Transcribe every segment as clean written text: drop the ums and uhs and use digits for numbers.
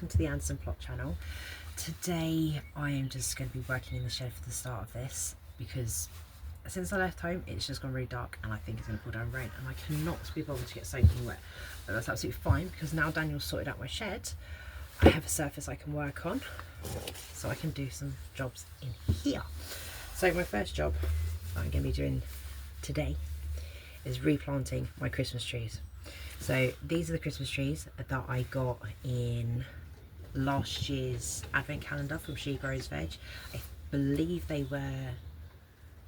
welcome to the Anderson Plot channel. Today I am just going to be working in the shed for the start of this because since I left home it's just gone really dark and I think it's going to pour down rain and I cannot be bothered to get soaking wet. But that's absolutely fine because now Daniel's sorted out my shed, I have a surface I can work on, so I can do some jobs in here. So my first job I'm going to be doing today is replanting my Christmas trees. So these are the Christmas trees that I got in last year's advent calendar from She Grows Veg. I believe they were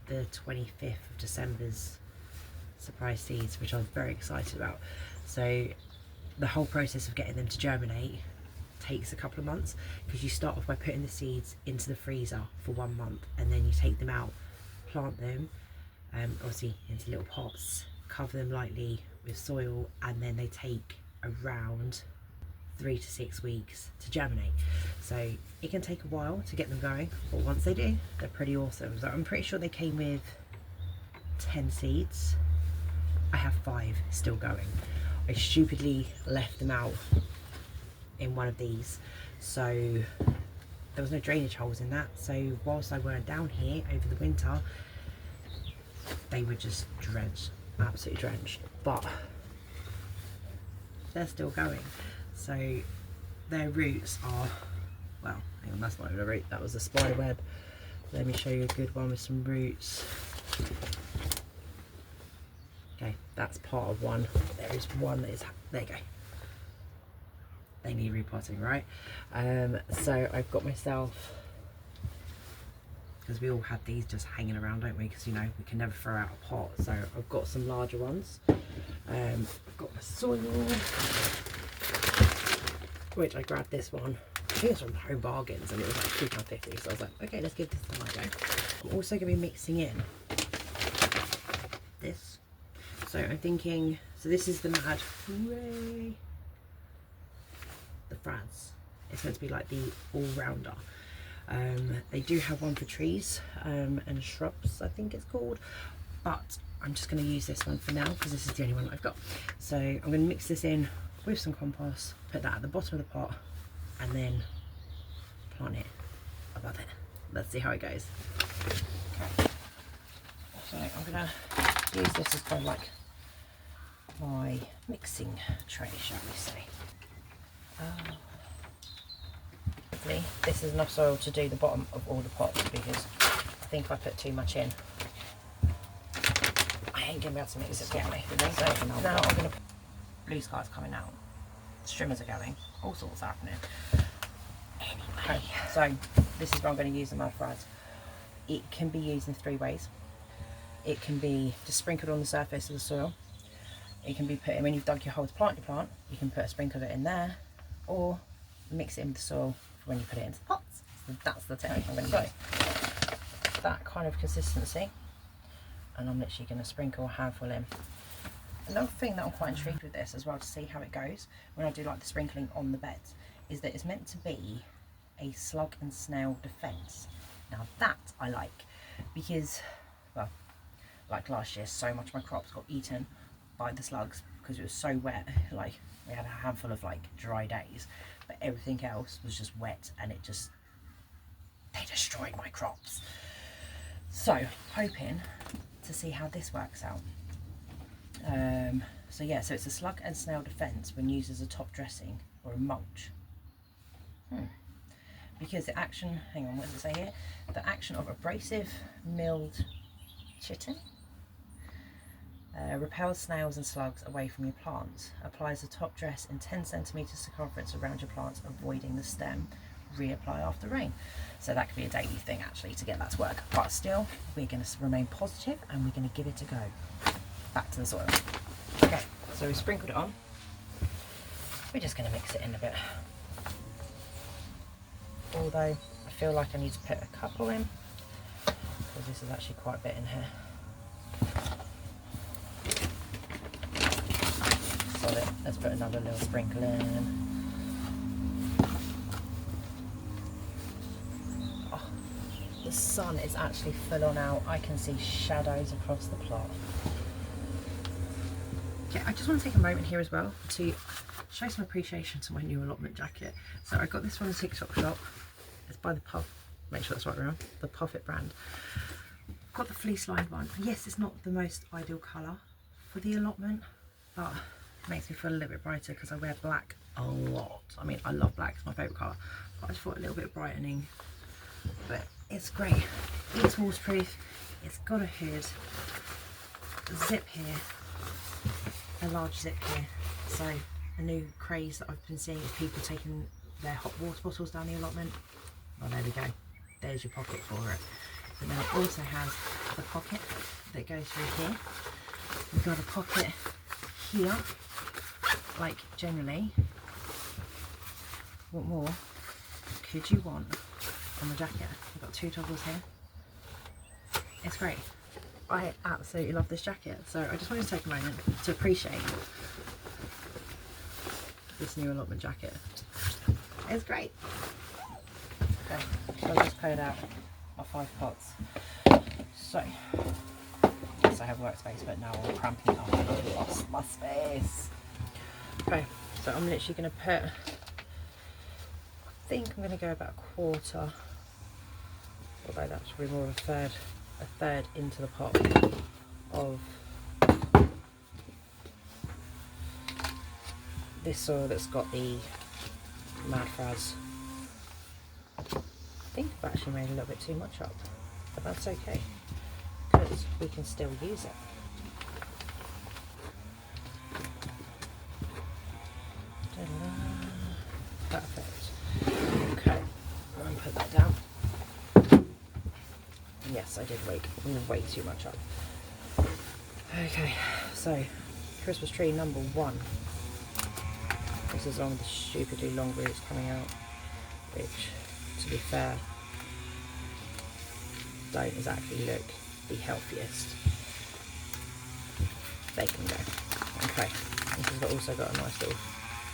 the 25th of December's surprise seeds, which I was very excited about. So the whole process of getting them to germinate takes a couple of months because you start off by putting the seeds into the freezer for 1 month and then you take them out, plant them obviously into little pots, cover them lightly with soil, and then they take around 3 to 6 weeks to germinate. So it can take a while to get them going, but once they do, they're pretty awesome. So I'm pretty sure they came with 10 seeds. I have 5 still going. I stupidly left them out in one of these, so there was no drainage holes in that, so whilst I weren't down here over the winter they were just drenched, absolutely drenched, but they're still going. So their roots are, well, hang on, that's not even a root, that was a spider web. Let me show you a good one with some roots. Okay, that's part of one. There is one that is, there you go. They need repotting, right? So I've got myself, because we all had these just hanging around, don't we? Because, you know, we can never throw out a pot. So I've got some larger ones. I've got my soil, which I grabbed this one. I think it's from Home Bargains and it was like £2.50. So I was like, okay, let's give this a go. I'm also going to be mixing in this. So I'm thinking, so this is the MAD Frass. It's meant to be like the all-rounder. They do have one for trees and shrubs, I think it's called, but I'm just going to use this one for now because this is the only one I've got. So I'm going to mix this in with some compost, put that at the bottom of the pot, and then plant it above it. Let's see how it goes. Okay. So I'm going to use this as kind of like my mixing tray, shall we say. Hopefully this is enough soil to do the bottom of all the pots, because I think if I put too much in I ain't going to be able to mix it properly. So now I'm going to, blue sky's coming out, streamers are going, all sorts are happening. Anyway, so this is where I'm going to use the MAD Frass. It can be used in 3 ways. It can be just sprinkled on the surface of the soil. It can be put in, when you've dug your hole to plant your plant, you can put a sprinkle of it in there, or mix it in with the soil for when you put it into the pots. So that's the technique I'm going to use. That kind of consistency, and I'm literally going to sprinkle a handful in. Another thing that I'm quite intrigued with this as well, to see how it goes when I do like the sprinkling on the beds, is that it's meant to be a slug and snail defence. Now that I like, because, well, like last year, so much of my crops got eaten by the slugs because it was so wet. Like, we had a handful of like dry days, but everything else was just wet and it just, they destroyed my crops. So hoping to see how this works out. So yeah, so it's a slug and snail defence when used as a top dressing or a mulch. Because the action, hang on, what does it say here? The action of abrasive milled chitin repels snails and slugs away from your plants. Applies a top dress in 10 centimetres circumference around your plants, avoiding the stem. Reapply after rain. So that could be a daily thing actually to get that to work. But still, we're going to remain positive and we're going to give it a go. Back to the soil. Okay, so we sprinkled it on. We're just going to mix it in a bit. Although I feel like I need to put a couple in, because this is actually quite a bit in here. Solid. Let's put another little sprinkle in. Oh, the sun is actually full on out. I can see shadows across the plot. Okay, I just want to take a moment here as well to show some appreciation to my new Allotment jacket. So I got this from the TikTok shop. It's by the make sure that's right around, the Puffit brand. Got the fleece lined one. Yes, it's not the most ideal colour for the Allotment, but it makes me feel a little bit brighter because I wear black a lot. I mean, I love black, it's my favourite colour, but I just thought a little bit brightening. But it's great. It's waterproof, it's got a hood, a zip here, a large zip here. So a new craze that I've been seeing is people taking their hot water bottles down the Allotment. Well, there we go, there's your pocket for it. But then it also has the pocket that goes through here. We've got a pocket here, like generally, what more could you want on the jacket? We've got two toggles here. It's great. I absolutely love this jacket, so I just wanted to take a moment to appreciate this new Allotment jacket. It's great. Okay, so I've just paid out my 5 pots. So, yes, I have workspace, but now I'm cramping it up and I've lost my space. Okay, so I'm literally going to put, I think I'm going to go about a quarter, although that's probably more of a third into the pot of this soil that's got the MAD Frass. I think I've actually made a little bit too much up, but that's okay because we can still use it. Perfect. Okay, I'll put that down. Yes, I did way too much up. Okay, so Christmas tree number 1. This is on the stupidly long roots coming out, which, to be fair, don't exactly look the healthiest. They can go. Okay, this has also got a nice little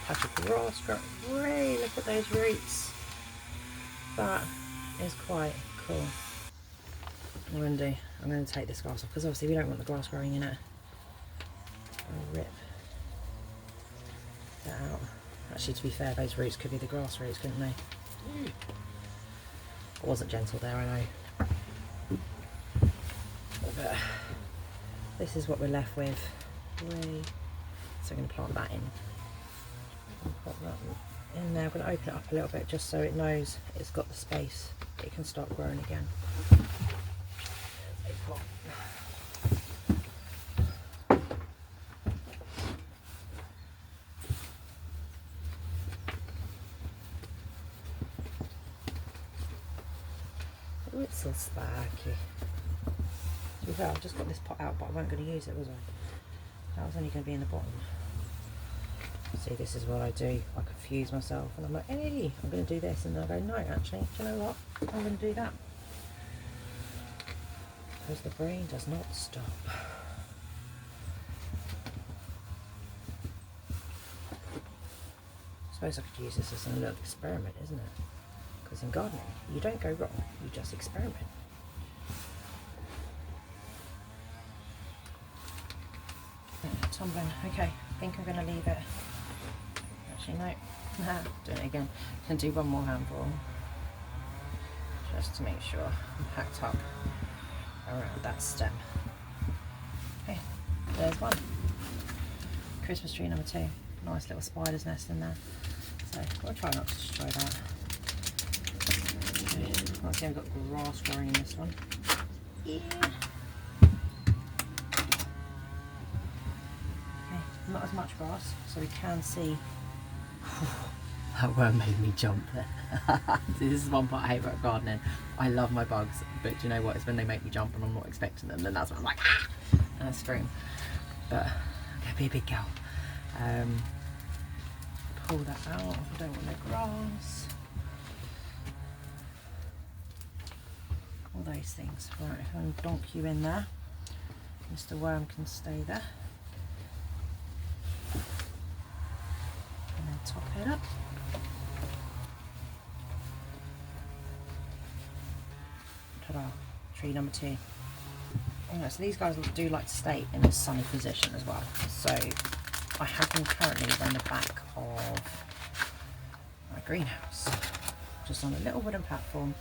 patch of grass growing. Way, look at those roots. That is quite cool. I'm going to take this grass off because obviously we don't want the grass growing in it. I'll rip that out. Actually, to be fair, those roots could be the grass roots, couldn't they? I wasn't gentle there, I know. But this is what we're left with. So I'm going to plant that in. Put that in there. I'm going to open it up a little bit just so it knows it's got the space. It can start growing again. Oh, it's so sparky. To be fair, I've just got this pot out, but I wasn't going to use it, was I? That was only going to be in the bottom. See, this is what I do. I confuse myself and I'm like, hey, I'm going to do this, and I go, no, actually, do you know what? I'm going to do that. Because the brain does not stop. I suppose I could use this as a little experiment, isn't it? Because in gardening, you don't go wrong, you just experiment. Tumbling. Okay, I think I'm going to leave it. Actually, no. Doing it again. Can do one more handful. Just to make sure I'm packed up around that stem. Okay, there's one. Christmas tree number 2. Nice little spider's nest in there. So I'll try not to destroy that. Okay. Obviously I've got grass growing in this one. Yeah. Okay, not as much grass, so we can see. That worm made me jump there. This is one part I hate about gardening. I love my bugs, but do you know what? It's when they make me jump and I'm not expecting them, then that's when I'm like, ah! And I scream. But I'm going to be a big girl. Pull that out. I don't want no grass. All those things. Right, if I can donk you in there, Mr. Worm can stay there. And then top it up. Ta-da, tree number 2. Yeah, so these guys do like to stay in a sunny position as well. So I have them currently on the back of my greenhouse, just on a little wooden platform.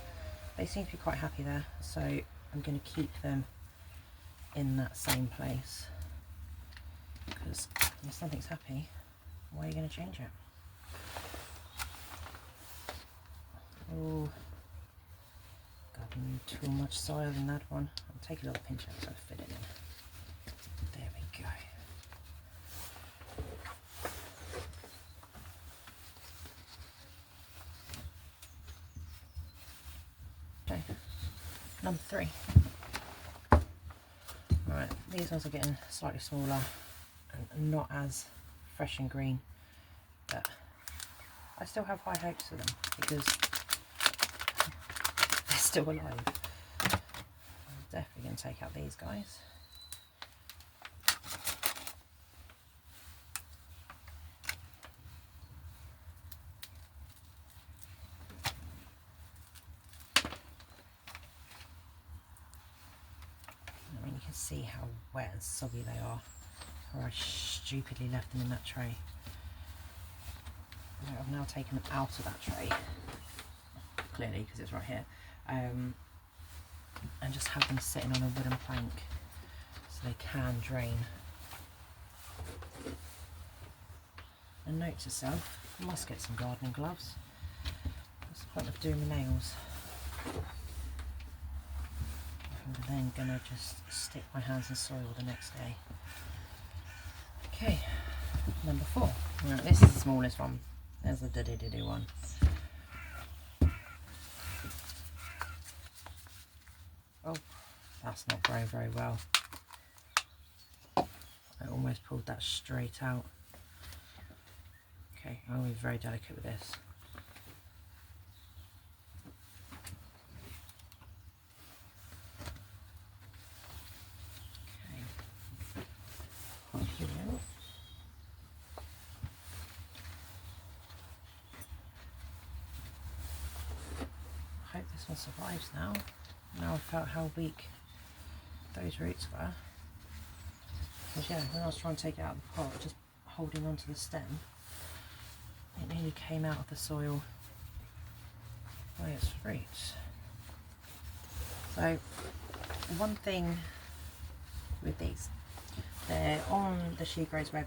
They seem to be quite happy there, so I'm going to keep them in that same place, because if something's happy, why are you going to change it? Oh, got too much soil in that one. I'll take a little pinch out so I fit it in. There we go. Okay, number 3. Right, these ones are getting slightly smaller and not as fresh and green, but I still have high hopes for them because they're still alive. I'm definitely going to take out these guys. I mean, you can see how wet and soggy they are, or I stupidly left them in that tray. I've now taken them out of that tray, clearly because it's right here, and just have them sitting on a wooden plank so they can drain. And note to self, I must get some gardening gloves. What's the point of doing my nails? I'm then going to just stick my hands in soil the next day. Okay, number 4. Right, this is the smallest one. There's the diddy one. Oh, that's not growing very well. I almost pulled that straight out. Okay, I'm going to be very delicate with this. Okay. Here we go. I hope this one survives now. Now I felt how weak those roots were. Because yeah, when I was trying to take it out of the pot, just holding onto the stem, it nearly came out of the soil by its roots. So one thing with these, they're on the She Grows Veg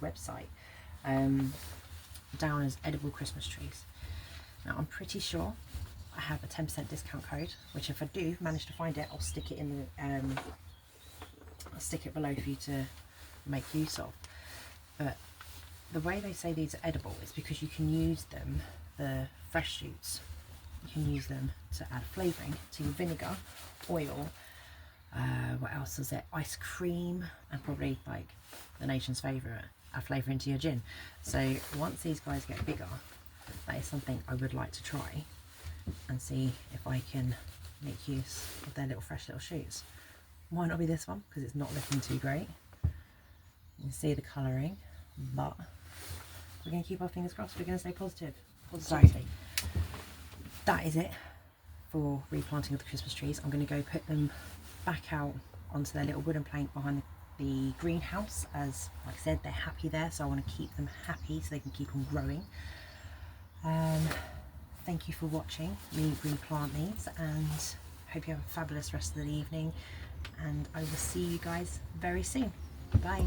website, down as edible Christmas trees. Now I'm pretty sure I have a 10% discount code, which if I do manage to find it, I'll stick it in the I'll stick it below for you to make use of. But the way they say these are edible is because you can use them, the fresh shoots, you can use them to add flavouring to your vinegar, oil, what else is it, ice cream, and probably like the nation's favourite, add flavour into your gin. So once these guys get bigger, that is something I would like to try and see if I can make use of their little fresh little shoots. Might not be this one because it's not looking too great. You can see the colouring, but we're going to keep our fingers crossed. We're going to stay positive. So that is it for replanting of the Christmas trees. I'm going to go put them back out onto their little wooden plank behind the greenhouse, as like I said, they're happy there, so I want to keep them happy so they can keep on growing. Thank you for watching me replant these, and hope you have a fabulous rest of the evening, and I will see you guys very soon. Bye.